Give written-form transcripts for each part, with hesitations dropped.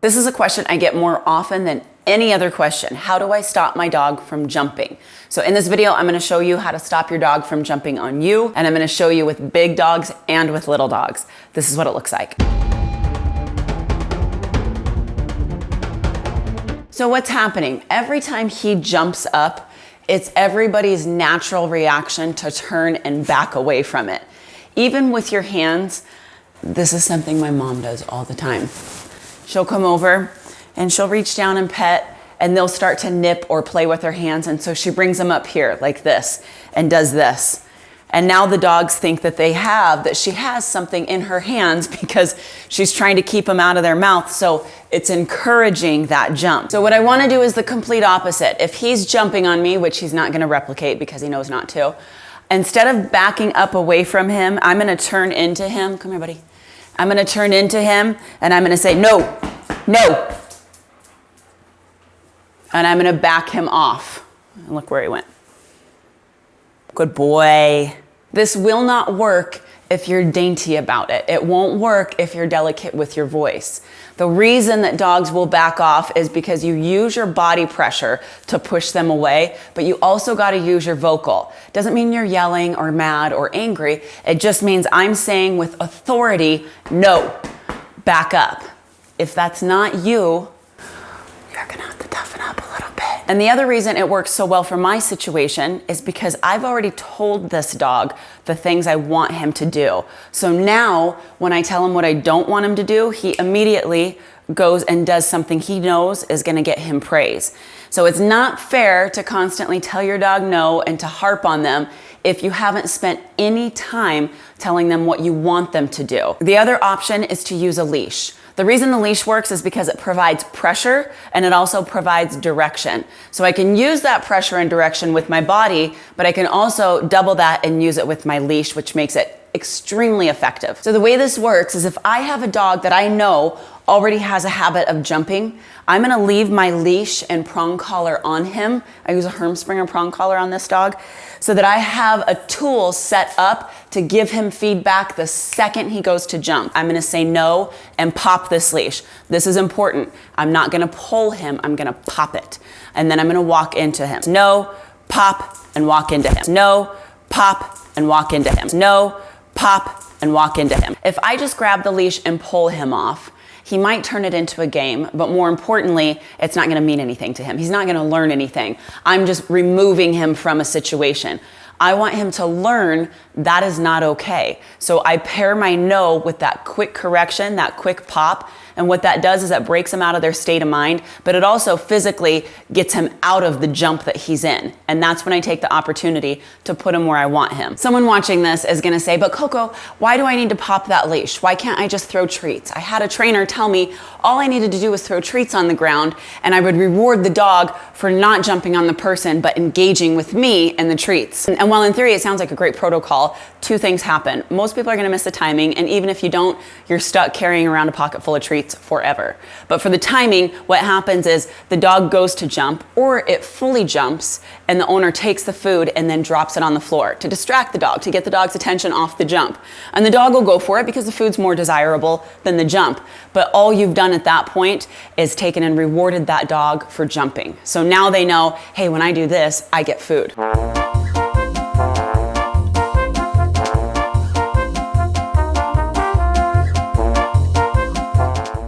This is a question I get more often than any other question. How do I stop my dog from jumping? So in this video, I'm gonna show you how to stop your dog from jumping on you, and I'm gonna show you with big dogs and with little dogs. This is what it looks like. So what's happening? Every time he jumps up, it's everybody's natural reaction to turn and back away from it. Even with your hands, this is something my mom does all the time. She'll come over and she'll reach down and pet, and they'll start to nip or play with her hands. And so she brings them up here like this and does this. And now the dogs think that she has something in her hands because she's trying to keep them out of their mouth. So it's encouraging that jump. So what I want to do is the complete opposite. If he's jumping on me, which he's not going to replicate because he knows not to, instead of backing up away from him, I'm going to turn into him. Come here, buddy. I'm going to turn into him and I'm going to say, no, no. And I'm going to back him off. And look where he went. Good boy. This will not work if you're dainty about it. It won't work if you're delicate with your voice. The reason that dogs will back off is because you use your body pressure to push them away, but you also got to use your vocal. Doesn't mean you're yelling or mad or angry. It just means I'm saying with authority, no, back up. If that's not you, you're gonna have to toughen up a little bit. And the other reason it works so well for my situation is because I've already told this dog the things I want him to do. So now when I tell him what I don't want him to do, he immediately goes and does something he knows is gonna get him praise. So it's not fair to constantly tell your dog no and to harp on them if you haven't spent any time telling them what you want them to do. The other option is to use a leash. The reason the leash works is because it provides pressure and it also provides direction. So I can use that pressure and direction with my body, but I can also double that and use it with my leash, which makes it extremely effective. So the way this works is if I have a dog that I know already has a habit of jumping, I'm gonna leave my leash and prong collar on him. I use a Herm Sprenger Prong Collar on this dog so that I have a tool set up to give him feedback the second he goes to jump. I'm gonna say no and pop this leash. This is important. I'm not gonna pull him, I'm gonna pop it. And then I'm gonna walk into him. No, pop, and walk into him. No, pop, and walk into him. No, pop, and walk into him. If I just grab the leash and pull him off, he might turn it into a game, but more importantly, it's not gonna mean anything to him. He's not gonna learn anything. I'm just removing him from a situation. I want him to learn that is not okay. So I pair my no with that quick correction, that quick pop, and what that does is that breaks him out of their state of mind, but it also physically gets him out of the jump that he's in. And that's when I take the opportunity to put him where I want him. Someone watching this is gonna say, but Coco, why do I need to pop that leash? Why can't I just throw treats? I had a trainer tell me all I needed to do was throw treats on the ground and I would reward the dog for not jumping on the person, but engaging with me and the treats. And while in theory, it sounds like a great protocol, two things happen. Most people are gonna miss the timing, and even if you don't, you're stuck carrying around a pocket full of treats forever. But for the timing, what happens is the dog goes to jump, or it fully jumps, and the owner takes the food and then drops it on the floor to distract the dog, to get the dog's attention off the jump. And the dog will go for it because the food's more desirable than the jump. But all you've done at that point is taken and rewarded that dog for jumping. So now they know, hey, when I do this, I get food.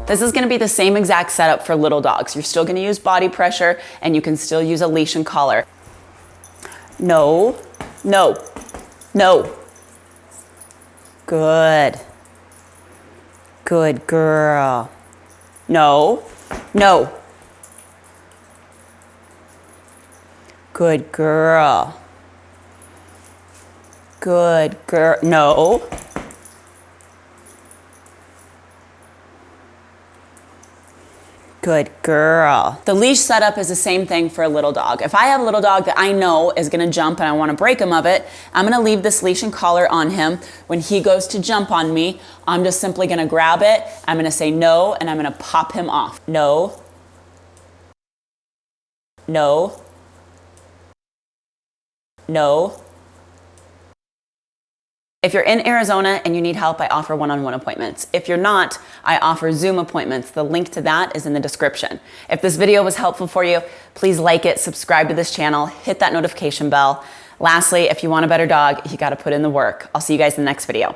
This is gonna be the same exact setup for little dogs. You're still gonna use body pressure and you can still use a leash and collar. No, no, no. Good. Good girl. No, no. Good girl. Good girl. No. Good girl. The leash setup is the same thing for a little dog. If I have a little dog that I know is gonna jump and I wanna break him of it, I'm gonna leave this leash and collar on him. When he goes to jump on me, I'm just simply gonna grab it, I'm gonna say no, and I'm gonna pop him off. No. No. No. If you're in Arizona and you need help, I offer one-on-one appointments. If you're not, I offer Zoom appointments. The link to that is in the description. If this video was helpful for you, please like it, subscribe to this channel, hit that notification bell. Lastly, if you want a better dog, you gotta put in the work. I'll see you guys in the next video.